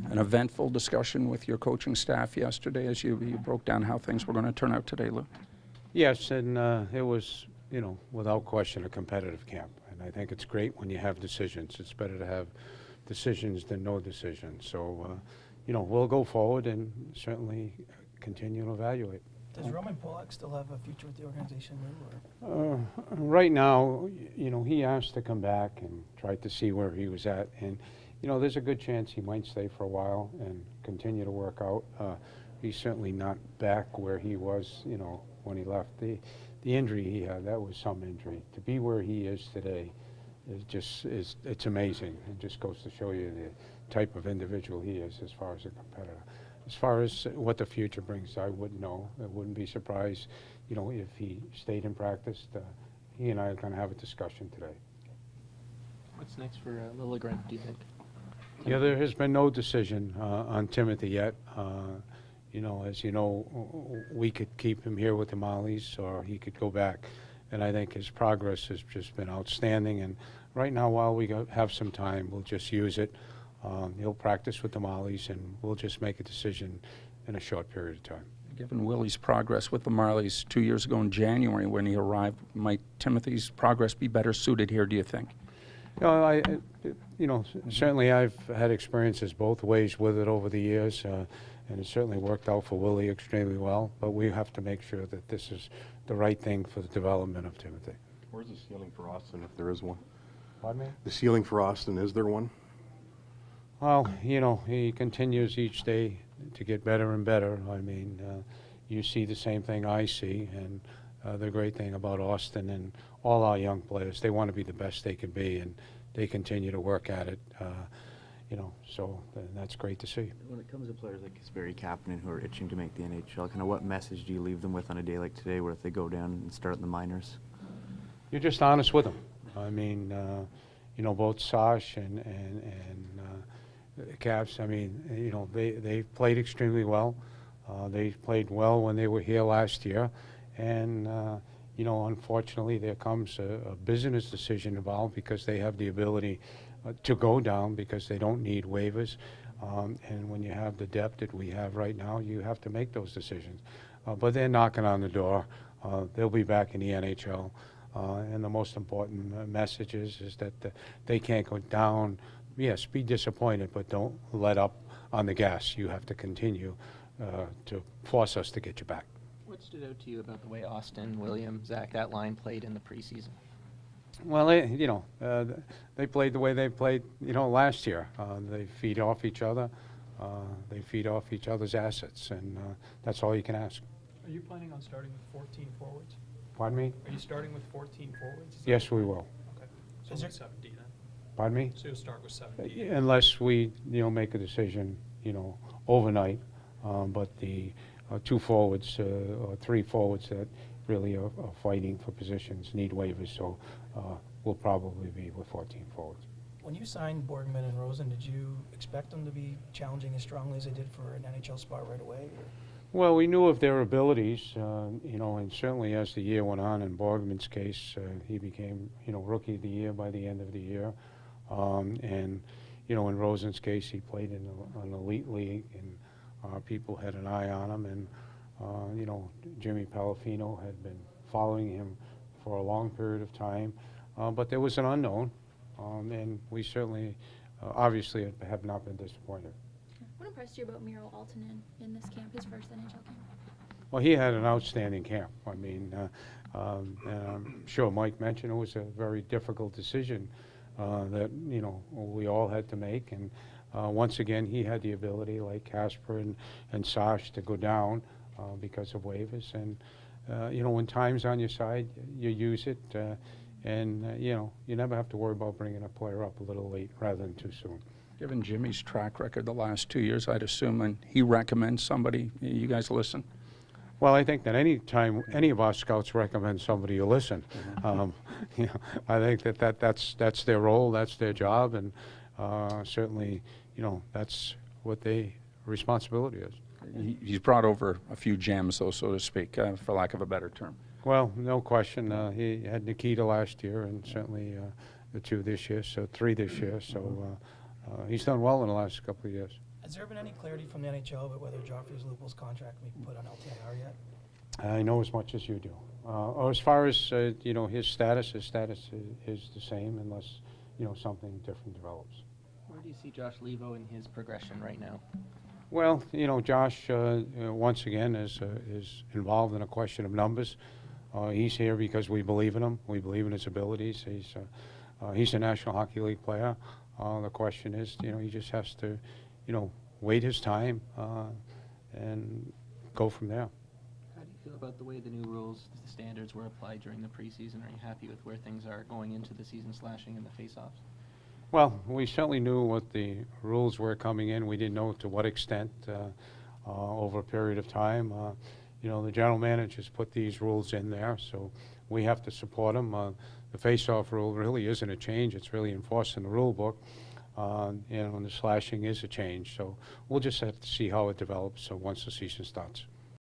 an eventful discussion with your coaching staff yesterday as you broke down how things were going to turn out today, Lou? Yes, and it was, without question, a competitive camp. And I think it's great when you have decisions. It's better to have decisions than no decisions. So, we'll go forward and certainly continue to evaluate. Does Roman Polak still have a future with the organization, Lou? Right now, he asked to come back and tried to see where he was at. And, there's a good chance he might stay for a while and continue to work out. He's certainly not back where he was, when he left. The injury he had, that was some injury. To be where he is today it's amazing. It just goes to show you the type of individual he is as far as a competitor. As far as what the future brings, I wouldn't know. I wouldn't be surprised, if he stayed in practice. He and I are going to have a discussion today. What's next for Liljegren, do you think? Yeah, there has been no decision on Timothy yet. As you know, we could keep him here with the Mollies, or he could go back. And I think his progress has just been outstanding. And right now, while we have some time, we'll just use it. He'll practice with the Marlies, and we'll just make a decision in a short period of time. Given Willie's progress with the Marlies 2 years ago in January when he arrived, might Timothy's progress be better suited here, do you think? Certainly I've had experiences both ways with it over the years, and it certainly worked out for Willie extremely well. But we have to make sure that this is the right thing for the development of Timothy. Where's the ceiling for Austin, if there is one? Pardon me? The ceiling for Austin, is there one? Well, he continues each day to get better and better. I mean, you see the same thing I see, and the great thing about Austin and all our young players, they want to be the best they can be, and they continue to work at it. So that's great to see. When it comes to players like Kasperi Kapanen who are itching to make the NHL, kind of what message do you leave them with on a day like today, where if they go down and start in the minors? You're just honest with them. I mean, both Sash and Caps, I mean, they played extremely well. They played well when they were here last year. And, unfortunately, there comes a business decision involved because they have the ability to go down because they don't need waivers. And when you have the depth that we have right now, you have to make those decisions. But they're knocking on the door. They'll be back in the NHL. And the most important message is that they can't go down. Yes, be disappointed, but don't let up on the gas. You have to continue to force us to get you back. What stood out to you about the way Austin, William, Zach, that line played in the preseason? Well, they played the way they played, last year. They feed off each other. They feed off each other's assets, and that's all you can ask. Are you planning on starting with 14 forwards? Pardon me? Are you starting with 14 forwards? Yes, we will. Okay. So with 70 then? Pardon me? So you'll start with 70? Unless we, make a decision, overnight. But the two forwards or three forwards that really are fighting for positions need waivers, so we'll probably be with 14 forwards. When you signed Borgman and Rosen, did you expect them to be challenging as strongly as they did for an NHL spot right away? Or? Well, we knew of their abilities, and certainly as the year went on, in Borgman's case, he became, Rookie of the Year by the end of the year. And, in Rosen's case, he played in an elite league, and people had an eye on him. And, Jimmy Palafino had been following him for a long period of time. But there was an unknown, and we certainly, obviously, have not been disappointed. What impressed you about Miro Aaltonen in this camp, his first NHL camp? Well, he had an outstanding camp. I mean, and I'm sure Mike mentioned it was a very difficult decision that, we all had to make. And once again, he had the ability, like Casper and Sash, to go down because of waivers. And, when time's on your side, you use it. And, you never have to worry about bringing a player up a little late rather than too soon. Given Jimmy's track record the last 2 years, I'd assume, and he recommends somebody, you guys listen? Well, I think that any time any of our scouts recommend somebody, you listen. I think that's their role, that's their job, and certainly, that's what their responsibility is. He's brought over a few gems, though, so to speak, for lack of a better term. Well, no question. He had Nikita last year, and certainly the two this year, so three this year. So he's done well in the last couple of years. Has there been any clarity from the NHL about whether Joffrey Lupul's contract can be put on LTIR yet? I know as much as you do. As far as, you know, his status is the same unless, you know, something different develops. Where do you see Josh Levo in his progression right now? Well, you know, Josh, once again, is involved in a question of numbers. He's here because we believe in him. We believe in his abilities. He's a National Hockey League player. The question is, you know, he just has to, you know, wait his time and go from there. How do you feel about the way the new rules, the standards were applied during the preseason? Are you happy with where things are going into the season slashing and the face-offs? Well, we certainly knew what the rules were coming in. We didn't know to what extent over a period of time. You know, the general managers put these rules in there, so we have to support them. The face-off rule really isn't a change. It's really enforced in the rule book. You know, and the slashing is a change. So we'll just have to see how it develops once the season starts.